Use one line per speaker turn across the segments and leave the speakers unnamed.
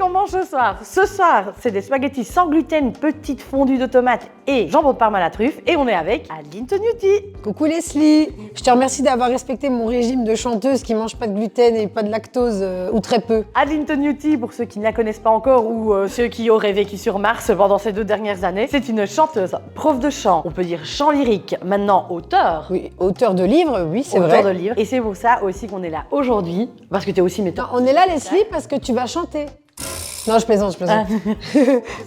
qu'on mange ce soir? Ce soir, c'est des spaghettis sans gluten, petites fondues de tomates et jambon de parme à la truffe. Et on est avec Adeline Tognuti.
Coucou Leslie, je te remercie d'avoir respecté mon régime de chanteuse qui mange pas de gluten et pas de lactose, ou très peu.
Adeline Tognuti, pour ceux qui ne la connaissent pas encore ou ceux qui auraient vécu sur Mars pendant ces 2 dernières années, c'est une chanteuse, prof de chant, on peut dire chant lyrique, maintenant auteur.
Oui, auteur de livres, oui, c'est vrai.
Auteur de livres. Et c'est pour ça aussi qu'on est là aujourd'hui, parce que tu es aussi metteur.
Non, on est là Leslie parce que tu vas chanter. Non, je plaisante.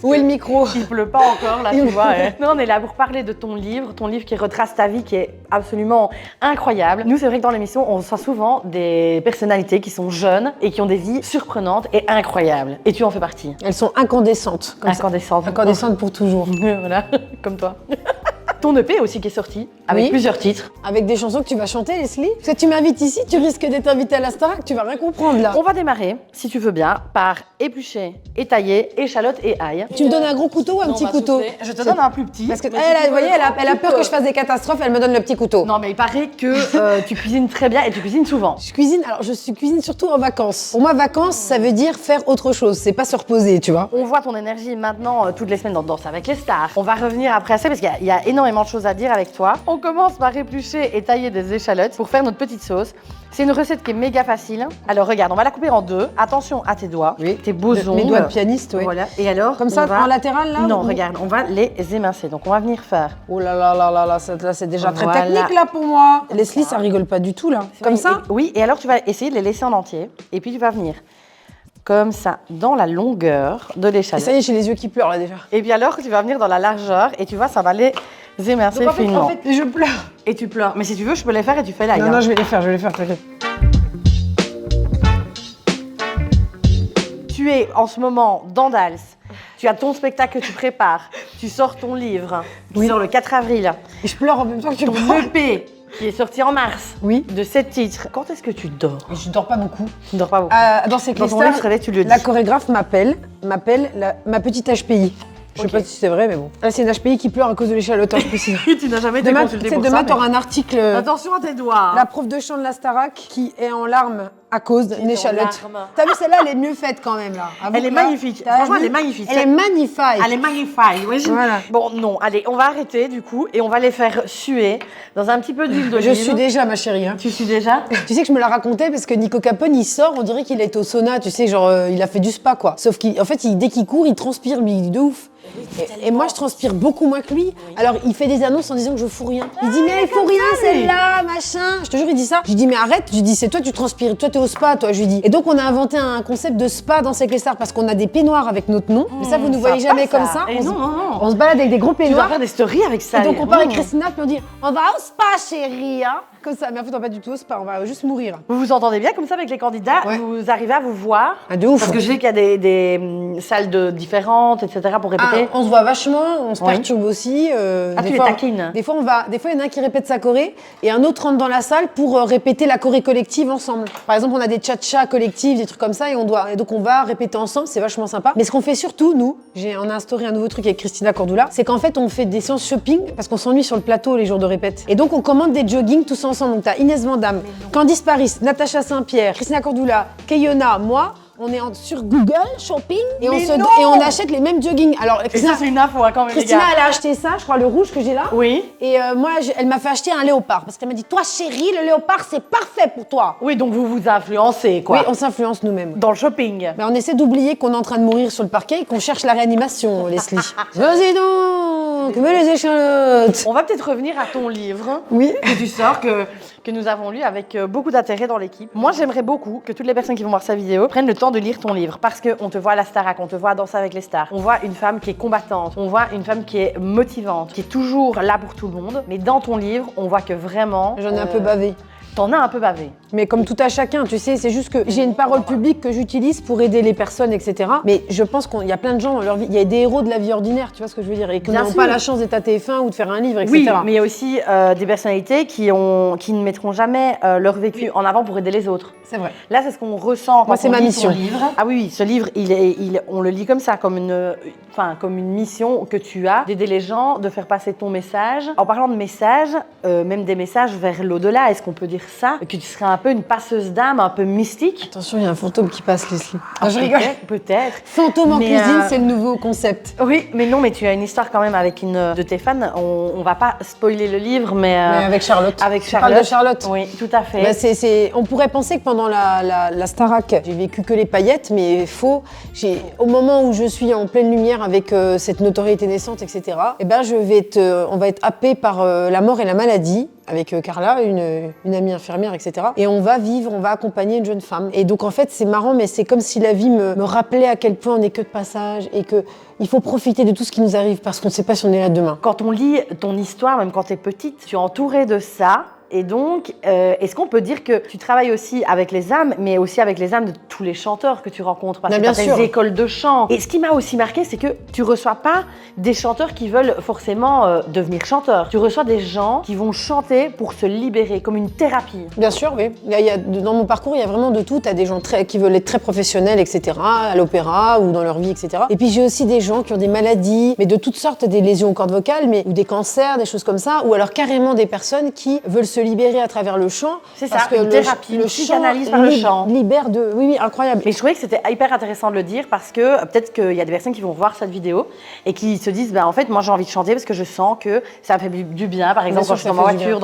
Où est le micro?
Il pleut pas encore là, tu vois. Non, on est là pour parler de ton livre qui retrace ta vie, qui est absolument incroyable. Nous, c'est vrai que dans l'émission, on reçoit souvent des personnalités qui sont jeunes et qui ont des vies surprenantes et incroyables. Et tu en fais partie.
Elles sont incandescentes.
Incandescentes.
Incandescentes pour toujours.
Voilà, comme toi. Ton EP aussi qui est sorti, avec plusieurs titres.
Avec des chansons que tu vas chanter, Leslie? Parce que tu m'invites ici, tu risques d'être invitée à la Starac, tu vas rien comprendre là.
On va démarrer, si tu veux bien, par éplucher, étailler, échalote et ail.
Tu me donnes un gros couteau ou un petit couteau?
Je te donne un plus petit.
Parce que vous voyez, elle a peur que je fasse des catastrophes, elle me donne le petit couteau.
Non mais il paraît que tu cuisines très bien et tu cuisines souvent.
Je cuisine surtout en vacances. Pour moi, vacances, ça veut dire faire autre chose, c'est pas se reposer, tu vois.
On voit ton énergie maintenant toutes les semaines dans Danse avec les stars. On va revenir après ça parce qu'il y a énormément de choses à dire avec toi. On commence par éplucher et tailler des échalotes pour faire notre petite sauce. C'est une recette qui est méga facile. Alors regarde, on va la couper en 2. Attention à tes doigts, tes beaux ongles.
Mes doigts de pianiste, oui.
Voilà. Et alors,
comme ça, en latéral là?
Non, regarde, on va les émincer. Donc on va venir faire.
Oh là là là là là, là c'est déjà très technique là pour moi. Leslie, ça rigole pas du tout là. Comme ça?
Oui, et alors tu vas essayer de les laisser en entier. Et puis tu vas venir comme ça, dans la longueur de l'échalote.
Ça y est, j'ai les yeux qui pleurent là déjà.
Et puis alors, tu vas venir dans la largeur et tu vois, ça va les émincer finement.
En fait, je pleure.
Et tu pleures. Mais si tu veux, je peux les faire et tu fais là.
Non, je vais les faire, t'inquiète.
Tu es en ce moment dans Dals. Tu as ton spectacle que tu prépares. Tu sors ton livre qui sort le 4 avril.
Et je pleure en même temps que tu
ton
parles.
EP qui est sorti en mars.
Oui.
De 7 titres. Quand est-ce que tu dors?
Je dors pas beaucoup.
Tu ne dors pas beaucoup.
Dans ces
Dans ton livre, tu le dis.
La chorégraphe m'appelle ma petite HPI. Je sais pas si c'est vrai, mais bon. Là, c'est une HPI qui pleure à cause de l'échalote, je précise.
Tu n'as jamais été consultée pour ça.
Demain, t'auras un article.
Attention à tes doigts.
La prof de chant de la Starac qui est en larmes à cause d'une échalote. T'as vu, celle-là, elle est mieux faite quand même, là.
Elle est magnifique. Franchement, elle est magnifique.
Elle est magnifique.
Elle est magnifique, oui.
Voilà.
Bon, non, allez, on va arrêter du coup et on va les faire suer dans un petit peu d'huile d'olive.
Je suis déjà, ma chérie. Hein.
Tu suis déjà?
Tu sais que je me la racontais parce que Nico Capone, il sort, on dirait qu'il est au sauna, tu sais, genre, il a fait du spa, quoi. Sauf qu'en fait, dès qu'il court, il transpire, lui, de ouf. Et moi, je transpire beaucoup moins que lui. Alors, il fait des annonces en disant que je fous rien. Il dit, mais elle fout rien, celle-là, machin. Je te jure, il dit ça. Je lui dis, mais arrête. Je lui dis, c'est toi, tu transpires. Toi, t'es au spa, toi. Je lui dis. Et donc, on a inventé un concept de spa dans Sex les Stars parce qu'on a des peignoirs avec notre nom. Mais ça, vous ne voyez jamais comme ça.
Non.
On se balade avec des gros
Tu vas
peignoirs.
faire des stories avec ça.
Et donc, on part avec Christina, puis on dit, on va au spa, chérie, hein. Comme ça, mais en fait, on va pas du tout au spa, on va juste mourir.
Vous vous entendez bien comme ça avec les candidats?
Ouais.
Vous arrivez à vous voir?
Ah, de ouf.
Parce que je sais qu'il y a des salles différentes, etc. pour répéter.
On se voit vachement, on se perturbe aussi.
Tu les taquines?
Des fois, il y en a un qui répète sa choré et un autre rentre dans la salle pour répéter la choré collective ensemble. Par exemple, on a des tcha-tcha collectives, des trucs comme ça, et donc on va répéter ensemble, c'est vachement sympa. Mais ce qu'on fait surtout, nous, on a instauré un nouveau truc avec Christina Cordula, c'est qu'en fait, on fait des séances shopping parce qu'on s'ennuie sur le plateau les jours de répète. Et donc, on commande des jogging tous ensemble. Donc, t'as Inès Vandame, Candice Paris, Natacha Saint-Pierre, Christina Cordula, Kayona, moi. On est sur Google Shopping et on achète les mêmes joggings. Alors,
Christina, ça, c'est une info quand même,
Christina,
les gars.
elle a acheté ça, je crois, le rouge que j'ai là.
Oui.
Et moi, elle m'a fait acheter un léopard parce qu'elle m'a dit, toi, chérie, le léopard, c'est parfait pour toi.
Oui, donc vous vous influencez, quoi.
Oui, on s'influence nous-mêmes.
Dans le shopping.
Mais on essaie d'oublier qu'on est en train de mourir sur le parquet et qu'on cherche la réanimation, Leslie. Vas-y donc, mets les échalotes.
On va peut-être revenir à ton livre.
Oui.
Que tu sors, que nous avons lu avec beaucoup d'intérêt dans l'équipe. Moi, j'aimerais beaucoup que toutes les personnes qui vont voir sa vidéo prennent le temps de lire ton livre. Parce qu'on te voit à la Starac, on te voit à Danser avec les stars. On voit une femme qui est combattante, on voit une femme qui est motivante, qui est toujours là pour tout le monde. Mais dans ton livre, on voit que vraiment...
J'en ai un peu bavé.
T'en as un peu bavé.
Mais comme tout à chacun, tu sais, c'est juste que j'ai une parole publique que j'utilise pour aider les personnes, etc. Mais je pense qu'il y a plein de gens dans leur vie, il y a des héros de la vie ordinaire, tu vois ce que je veux dire, et qui n'ont pas la chance d'être à TF1 ou de faire un livre, etc.
Oui, mais il y a aussi des personnalités qui ne mettront jamais leur vécu en avant pour aider les autres.
C'est vrai.
Là, c'est ce qu'on ressent quand
moi, c'est
on
ma
lit
mission.
ton livre. Ah oui, ce livre, on le lit comme ça, comme une mission que tu as d'aider les gens, de faire passer ton message. En parlant de message, même des messages vers l'au-delà, est-ce qu'on peut dire ça, que tu serais un peu une passeuse d'âme, un peu mystique.
Attention, il y a un fantôme qui passe, Leslie. Ah, je rigole.
Peut-être.
Fantôme en
Mais,
cuisine, c'est le nouveau concept.
Oui, mais non, mais tu as une histoire quand même avec une de tes fans. On va pas spoiler le livre, mais
avec Charlotte.
avec
Tu parles
Charlotte.
de Charlotte.
Oui, tout à fait.
Bah, on pourrait penser que pendant la Starac, j'ai vécu que les paillettes, mais faux. Au moment où je suis en pleine lumière avec cette notoriété naissante, etc., eh ben, on va être happé par la mort et la maladie. Avec Carla, une amie infirmière, etc. Et on va accompagner une jeune femme. Et donc en fait, c'est marrant, mais c'est comme si la vie me rappelait à quel point on n'est que de passage et qu'il faut profiter de tout ce qui nous arrive parce qu'on ne sait pas si on est là demain.
Quand on lit ton histoire, même quand tu es petite, tu es entourée de ça. Et donc, est-ce qu'on peut dire que tu travailles aussi avec les âmes, mais aussi avec les âmes de tous les chanteurs que tu rencontres? Parce que tu as des écoles de chant. Et ce qui m'a aussi marqué, c'est que tu reçois pas des chanteurs qui veulent forcément devenir chanteurs. Tu reçois des gens qui vont chanter pour se libérer, comme une thérapie.
Bien sûr, oui. Dans mon parcours, il y a vraiment de tout. Tu as des gens qui veulent être très professionnels, etc., à l'opéra ou dans leur vie, etc. Et puis j'ai aussi des gens qui ont des maladies, mais de toutes sortes, des lésions aux cordes vocales, ou des cancers, des choses comme ça, ou alors carrément des personnes qui veulent se libérer à travers le chant.
C'est ça, une thérapie, une psychanalyse par le chant.
Libère de... Oui, incroyable.
Mais je trouvais que c'était hyper intéressant de le dire parce que peut-être qu'il y a des personnes qui vont voir cette vidéo et qui se disent, en fait, moi j'ai envie de chanter parce que je sens que ça me fait du bien. Par exemple, quand je suis dans ma voiture,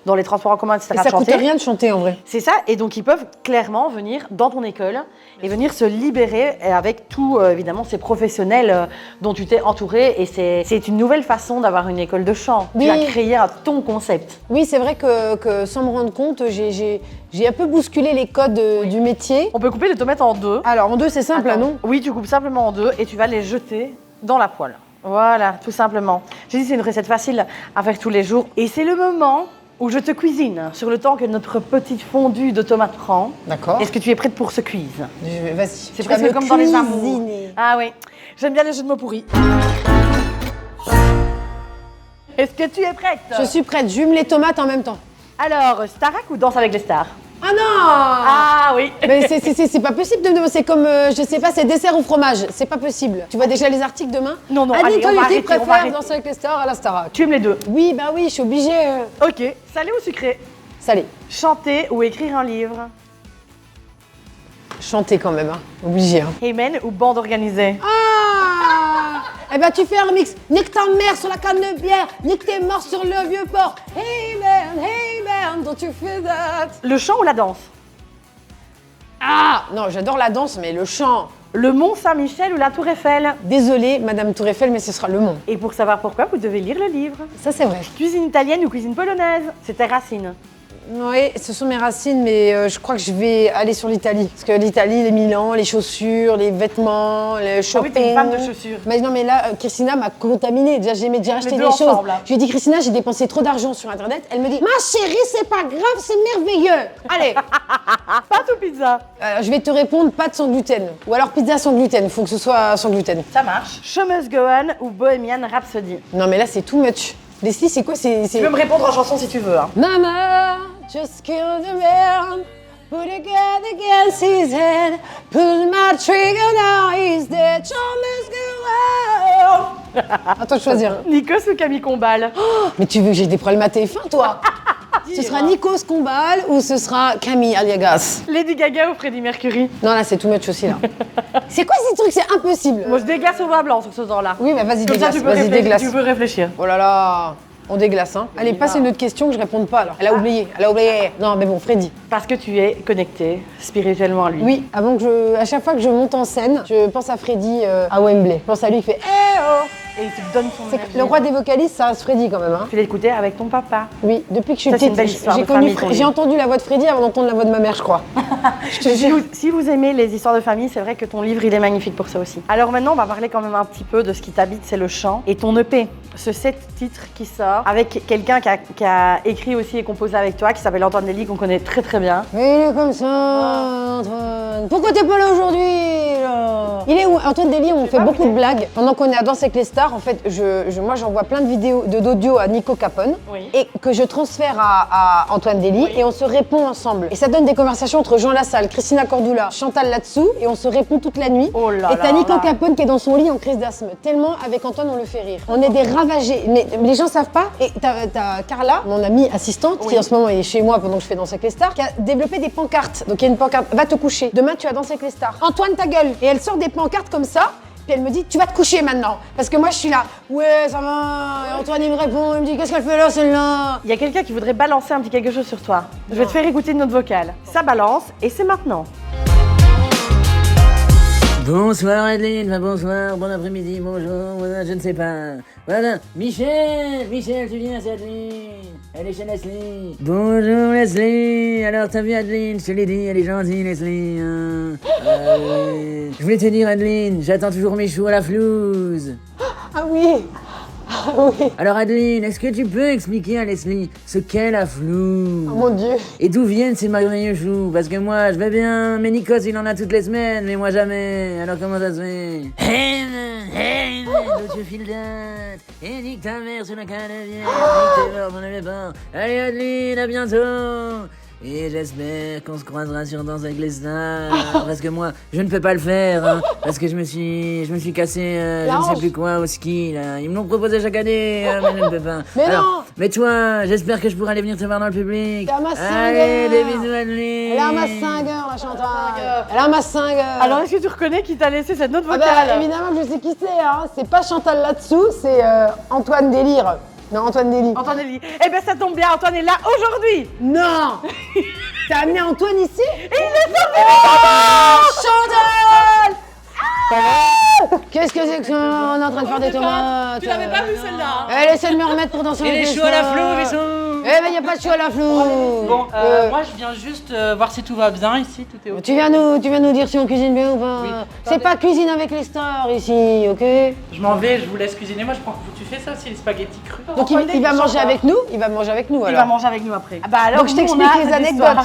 dans les transports en commun, etc.
Et ça coûte rien de chanter en vrai.
C'est ça, et donc ils peuvent clairement venir dans ton école et venir se libérer avec tout, évidemment, ces professionnels dont tu t'es entouré. Et c'est une nouvelle façon d'avoir une école de chant.
Oui.
Tu as créé ton concept.
Oui, c'est vrai que sans me rendre compte, j'ai un peu bousculé les codes du métier.
On peut couper les tomates en deux.
Alors, en deux, c'est simple, là, non?
Oui, tu coupes simplement en deux et tu vas les jeter dans la poêle. Voilà, tout simplement. J'ai dit, c'est une recette facile à faire tous les jours. Et c'est le moment où je te cuisine sur le temps que notre petite fondue de tomates prend.
D'accord.
Est-ce que tu es prête pour ce quiz?
Vas-y.
C'est presque comme dans les amours. Ah oui, j'aime bien les jeux de mots pourris. Est-ce que tu es prête?
Je suis prête, j'hume les tomates en même temps.
Alors, Starac ou Danse avec les stars?
Ah non!
Ah oui.
Mais c'est pas possible de me demander, c'est comme, je sais pas, c'est dessert ou fromage, c'est pas possible. Tu vois déjà les articles demain?
Non,
Annie, toi,
on va arrêter,
préfère Danser avec les stars à la Starac?
Tu aimes les deux?
Oui, bah oui, je suis obligée.
Ok. Salé ou sucré?
Salé.
Chanter ou écrire un livre?
Chanter quand même, hein. Obligé. Hein.
Heyman ou bande organisée?
Ah! Eh ben tu fais un mix. Nique ta mère sur la canne de bière, nique tes morts sur le vieux port. Hey man, don't you feel that?
Le chant ou la danse?
Ah! Non, j'adore la danse, mais le chant.
Le Mont Saint-Michel ou la Tour Eiffel?
Désolée, Madame Tour Eiffel, mais ce sera le Mont.
Et pour savoir pourquoi, vous devez lire le livre.
Ça, c'est vrai.
Cuisine italienne ou cuisine polonaise? C'est tes racines.
Oui, ce sont mes racines, mais je crois que je vais aller sur l'Italie. Parce que l'Italie, les Milan, les chaussures, les vêtements, le shopping.
Ah oui, t'es une femme de chaussures.
Mais non, mais là, Christina m'a contaminée. Déjà, j'ai acheté des choses.
Ensemble,
Je lui ai dit, Christina, j'ai dépensé trop d'argent sur Internet. Elle me dit, ma chérie, c'est pas grave, c'est merveilleux. Allez,
Pâte ou pizza?
je vais te répondre, pâte sans gluten. Ou alors pizza sans gluten, il faut que ce soit sans gluten.
Ça marche. Show Must Go On ou Bohemian Rhapsody?
Non, mais là, c'est too much. Leslie, c'est quoi?
Tu peux me répondre en chanson si tu veux. Hein.
Mama, just kill the man, put a gun against his head, pull my trigger now, he's dead, show must go on. Attends, choisir.
Nikos ou Camille Combal?
Oh, mais tu veux que j'ai des problèmes à TF1, toi? Ce sera Nikos Combal ou ce sera Camille Aliagas?
Lady Gaga ou Freddie Mercury?
Non, là, c'est too much aussi, là. C'est quoi ces trucs? C'est impossible.
Moi, je déglace au vin blanc sur ce temps-là.
Oui, mais vas-y,
Comme ça,
déglace. Vas-y, déglace.
tu peux réfléchir.
Oh là là, on déglace, hein. Allez, passe une autre question que je réponde pas, alors. Elle a oublié, Non, mais bon, Freddy.
Parce que tu es connecté spirituellement à lui.
Oui, à chaque fois que je monte en scène, je pense à Freddy à Wembley. Je pense à lui qui fait Eh oh!
Et il te donne son énergie.
Le roi des vocalistes, ça reste Freddy quand même. Hein.
Tu l'as écouté avec ton papa.
Oui, depuis que je suis
Ça, c'est une belle
petite,
histoire de famille, ton
j'ai
livre.
entendu la voix de Freddy avant d'entendre la voix de ma mère, je crois. Je te jure.
Si vous aimez les histoires de famille, c'est vrai que ton livre, il est magnifique pour ça aussi. Alors maintenant, on va parler quand même un petit peu de ce qui t'habite, c'est le chant. Et ton EP, ce 7 titres qui sort, avec quelqu'un qui a écrit aussi et composé avec toi, qui s'appelle Antoine Lély, qu'on connaît très très bien.
Mais il est comme ça, Antoine. Pourquoi t'es pas là aujourd'hui, là? Il est où Antoine Délie, on fait beaucoup de blagues. Pendant qu'on est à Danser avec les stars, en fait, moi j'envoie plein de vidéos d'audio à Nico Capone et que je transfère à Antoine Délie et on se répond ensemble. Et ça donne des conversations entre Jean Lassalle, Christina Cordula, Chantal là-dessous et on se répond toute la nuit.
Oh là
et t'as
là
Nico
là.
Capone qui est dans son lit en crise d'asthme. Tellement avec Antoine on le fait rire. On est des ravagés. Mais les gens savent pas. Et t'as Carla, mon amie assistante, qui en ce moment est chez moi pendant que je fais Danser avec les stars, qui a développé des pancartes. Donc il y a une pancarte, va te coucher. Demain tu vas danser avec les stars. Antoine ta gueule. Et elle sort des pancartes comme ça. Puis elle me dit, tu vas te coucher maintenant. Parce que moi, je suis là, ouais, ça va. Et Antoine, il me répond, il me dit, qu'est-ce qu'elle fait là, celle-là?
Il y a quelqu'un qui voudrait balancer un petit quelque chose sur toi. Je vais te faire écouter une note vocale. Ça balance et c'est maintenant.
Bonsoir Adeline, enfin bonsoir, bon après-midi, bonjour, voilà, je ne sais pas. Voilà, Michel, tu viens, c'est Adeline. Elle est chez Leslie. Bonjour Leslie, alors t'as vu Adeline, je te l'ai dit, elle est gentille Leslie. Hein. Oui. Je voulais te dire Adeline, j'attends toujours mes choux à la flouze.
Ah oui. Ah oui.
Alors Adeline, est-ce que tu peux expliquer à Leslie ce qu'est la flouze?
Oh mon Dieu.
Et d'où viennent ces merveilleux choux? Parce que moi, je vais bien, mais Nikos, il en a toutes les semaines, mais moi jamais. Alors comment ça se fait? Hey, l'autre fil date. Et nique ta mère sur la canne, nique tes morts, j'en avais pas. Allez Adeline, à bientôt. Et j'espère qu'on se croisera sur Danse avec les stars. Parce que moi, je ne peux pas le faire. Hein, parce que je me suis cassé, je ne sais plus quoi, au ski. Là. Ils me l'ont proposé chaque année, mais je ne peux pas.
Mais
alors,
non.
Mais toi, j'espère que je pourrai aller venir te voir dans le public.
Elle a ma
Allez, des
cingueur.
bisous Adeline.
Elle a ma cingueur, la Chantal. Elle a ma cingueur.
Alors est-ce que tu reconnais qui t'a laissé cette note
Ah
vocale?
bah, évidemment, je sais qui c'est. Hein. C'est pas Chantal là-dessous, c'est Antoine Délire. Non, Antoine Délie.
Antoine Délie. Eh ben ça tombe bien, Antoine est là aujourd'hui.
Non. T'as amené Antoine ici?
Et il est sorti.
Chantal. Qu'est-ce que c'est que ça? On est en train de faire des tomates.
Tu l'avais pas vu celle-là?
Elle essaie de me remettre pour danser
Et
avec
les
les
choux à la
stars.
flouve, ils sont...
Eh ben, y a pas de chou à la flouve.
Bon, moi je viens juste voir si tout va bien ici, tout est ok.
Tu viens nous dire si on cuisine bien ou pas?
Oui.
C'est pas cuisine avec les stars ici, ok?
Je m'en vais, je vous laisse cuisiner. Moi je prends. Tu fais ça aussi, les spaghettis crus?
Donc il va manger avec nous? Il va manger avec nous
Il
alors.
va manger avec nous après. Ah bah alors,
Donc je
nous, on
t'explique
a
les
cette
anecdotes.
histoire.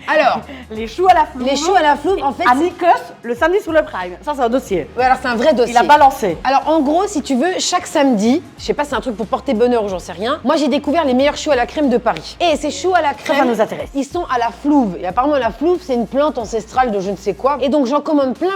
Alors,
Les choux à la flouve.
les choux à la flouve, en fait,
À Nikos, le samedi sur le Prime. Ça, c'est un dossier.
ouais, alors c'est un vrai dossier.
Il a balancé.
Alors en gros, si tu veux, chaque samedi, je sais pas, c'est un truc pour porter bonheur ou j'en sais rien. Moi, j'ai découvert les meilleurs choux à la crème de Paris. Et ces choux à la crème,
ça nous intéresse.
Ils sont à la flouve. Et apparemment, la flouve, c'est une plante ancestrale de je ne sais quoi. Et donc j'en commande plein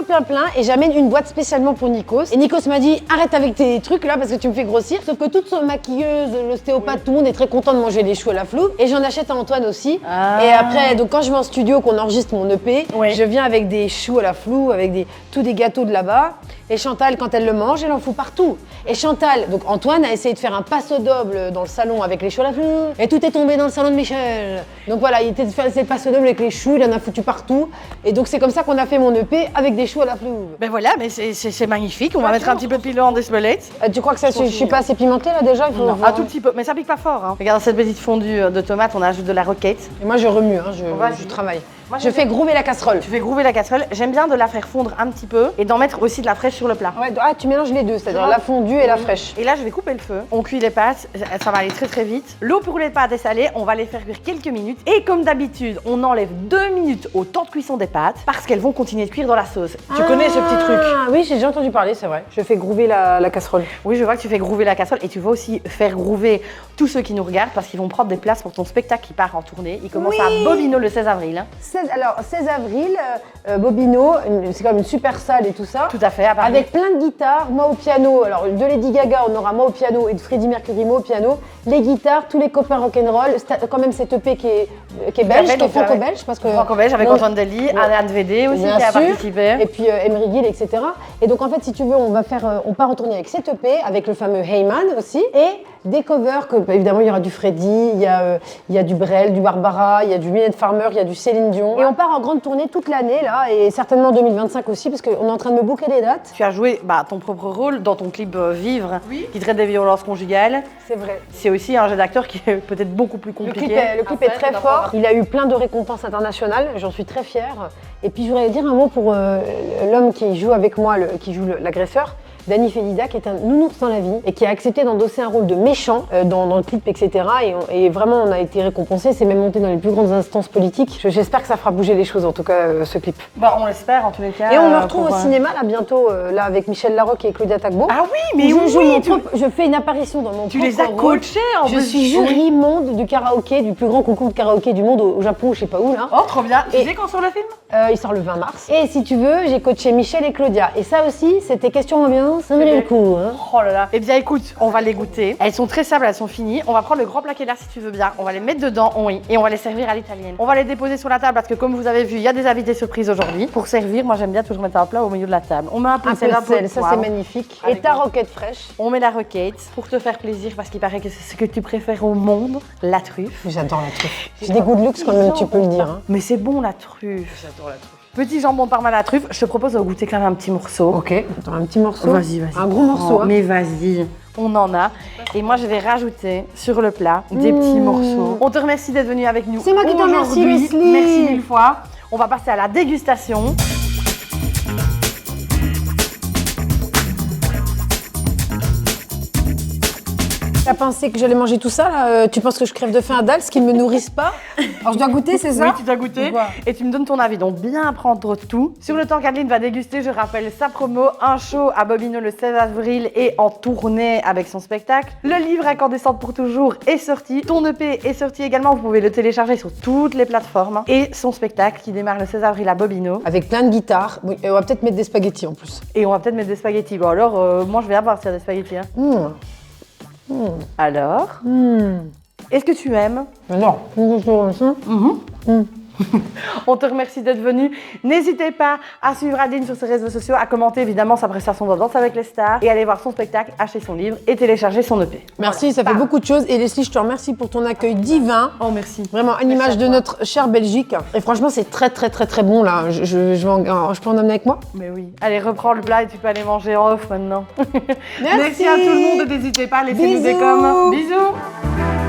et j'amène une boîte spécialement pour Nikos. Et Nikos m'a dit arrête avec tes trucs là parce que tu me fais grossir. Sauf que toute son maquilleuse, l'ostéopathe, tout le monde est très content de manger les choux à la flouve. Et j'en achète à Antoine aussi.
Ah.
Et après, donc quand je vais en studio, qu'on enregistre mon EP,
Oui.
je viens avec des choux à la flouve, avec tous des gâteaux de là-bas. Et Chantal, quand elle le mange, elle en fout partout. Et Chantal, donc Antoine a essayé de faire un passo double dans le salon avec les choux à la flouve. Et tout est tombé dans le salon de Michel. Donc voilà, il était de faire le passo double avec les choux, il en a foutu partout. Et donc c'est comme ça qu'on a fait mon EP avec des choux à la flouve.
Ben voilà, mais c'est magnifique. On va mettre un petit peu de pilon en despelette.
Tu crois que ça, je suis pas assez pimentée là déjà? Il faut
Non,
voir.
un tout petit peu, mais ça pique pas fort. Hein. Regarde cette petite fondue de tomates, on ajoute de la roquette.
Et moi je remue, hein,
Vas-y.
je travaille.
Moi,
je fais groover la casserole.
Tu fais groover la casserole. J'aime bien de la faire fondre un petit peu et d'en mettre aussi de la fraîche sur le plat.
Ouais, ah, tu mélanges les deux, c'est-à-dire
vois
la fondue et la fraîche.
Et là, je vais couper le feu. On cuit les pâtes, ça va aller très vite. L'eau pour les pâtes est salée, on va les faire cuire quelques minutes. Et comme d'habitude, on enlève 2 minutes au temps de cuisson des pâtes parce qu'elles vont continuer de cuire dans la sauce. Tu connais ce petit truc?
Ah oui, j'ai déjà entendu parler, c'est vrai. Je fais groover la casserole.
Oui, je vois que tu fais groover la casserole et tu vas aussi faire groover tous ceux qui nous regardent parce qu'ils vont prendre des places pour ton spectacle qui part en tournée. Il commence à Bobino le 16 avril. Hein.
16 avril, Bobino, c'est quand même une super salle et tout ça.
Tout à fait, à Paris.
Avec plein de guitares, moi au piano. Alors de Lady Gaga, on aura moi au piano et de Freddie Mercury, moi au piano. Les guitares, tous les copains rock'n'roll. C'est quand même cette EP qui est belge, qui est franco-belge. Parce que
Franco-belge avec
non,
Antoine Dely, Anne Védé aussi
bien
qui a
sûr.
participé.
Et puis Emery Gill, etc. Et donc en fait, si tu veux, on part en tournée avec cette EP, avec le fameux Heyman aussi, et des covers, que évidemment il y aura du Freddy, il y a du Brel, du Barbara, il y a du Mylène Farmer, il y a du Céline Dion. Et on part en grande tournée toute l'année là, et certainement en 2025 aussi, parce qu'on est en train de me booker des dates.
Tu as joué ton propre rôle dans ton clip Vivre, qui traite des violences conjugales.
C'est vrai.
C'est aussi un jeu d'acteur qui est peut-être beaucoup plus
Le
compliqué.
clip est très fort. Il a eu plein de récompenses internationales, j'en suis très fière. Et puis je voudrais dire un mot pour l'homme qui joue avec moi, qui joue l'agresseur. Dani Félida, qui est un nounours dans la vie et qui a accepté d'endosser un rôle de méchant dans le clip, etc. Et vraiment, on a été récompensé. C'est même monté dans les plus grandes instances politiques. J'espère que ça fera bouger les choses, en tout cas, ce clip.
Bah, on l'espère en tous les cas.
Et on me retrouve au cinéma, là, bientôt, là, avec Michel Larocque et Claudia Tagbo.
Ah oui, mais
Je fais une apparition dans mon
tu
propre
les as
rôle.
coachés en
Je
plus.
suis jury monde du karaoké, du plus grand concours de karaoké du monde au Japon, ou je sais pas où, là.
Oh, trop bien. Tu
Et-
sais quand sort le film?
Il sort le 20 mars. Et si tu veux, j'ai coaché Michel et Claudia. Et ça aussi, c'était question ambiance, ça valait le coup. Hein.
Oh là là. Eh bien écoute, on va les goûter. Elles sont très simples, elles sont finies. On va prendre le grand plat Keller si tu veux bien. On va les mettre dedans, oui, et on va les servir à l'italienne. On va les déposer sur la table parce que comme vous avez vu, il y a des invités surprises aujourd'hui. Pour servir, moi j'aime bien toujours mettre un plat au milieu de la table. On met un peu
Un
de
peu
sel,
de
un peu
sel,
de
ça
poivre.
c'est magnifique.
Avec
Et ta roquette fraîche.
On met la roquette pour te faire plaisir parce qu'il paraît que c'est ce que tu préfères au monde, la truffe.
J'adore la truffe. J'ai des goûts de luxe quand même, tu peux le dire. Hein.
Mais c'est bon la truffe. J'adore la truffe. Petit jambon de parma à la truffe, je te propose de goûter quand même un petit morceau.
Ok, attends, un petit morceau.
Vas-y.
Un gros morceau.
Oh,
hein.
mais vas-y, on en a. Et moi, je vais rajouter sur le plat des petits morceaux. On te remercie d'être venu avec nous.
C'est moi qui te remercie,
aujourd'hui.
Leslie.
Merci mille fois. On va passer à la dégustation.
T'as pensé que j'allais manger tout ça là Tu penses que je crève de faim à dalle, qu'ils me nourrissent pas? Alors je dois goûter, c'est ça?
Oui, tu dois goûter
Pourquoi
et tu me donnes ton avis. Donc, bien prendre tout. Sur le temps qu'Adeline va déguster, je rappelle sa promo. Un show à Bobino le 16 avril et en tournée avec son spectacle. Le livre Incandescente pour toujours est sorti. Ton EP est sorti également. Vous pouvez le télécharger sur toutes les plateformes. Et son spectacle qui démarre le 16 avril à Bobino.
Avec plein de guitares. Oui, et on va peut-être mettre des spaghettis en plus.
Et on va peut-être mettre des spaghettis. Bon, alors, moi, je vais avoir s'il y a des spaghettis. Hein. Alors, est-ce que tu aimes?
Non.
On te remercie d'être venu. N'hésitez pas à suivre Adeline sur ses réseaux sociaux, à commenter évidemment sa prestation dans Danse avec les stars et aller voir son spectacle, acheter son livre et télécharger son EP.
Merci, ça fait beaucoup de choses. Et Leslie, je te remercie pour ton accueil divin.
Oh, merci.
Vraiment, à l'image de notre chère Belgique. Et franchement, c'est très bon là. Je peux en amener avec moi?
Mais oui. Allez, reprends le plat et tu peux aller manger en off maintenant.
Merci.
Merci à tout le monde. N'hésitez pas à laisser nous des
Bisous.
coms. Bisous.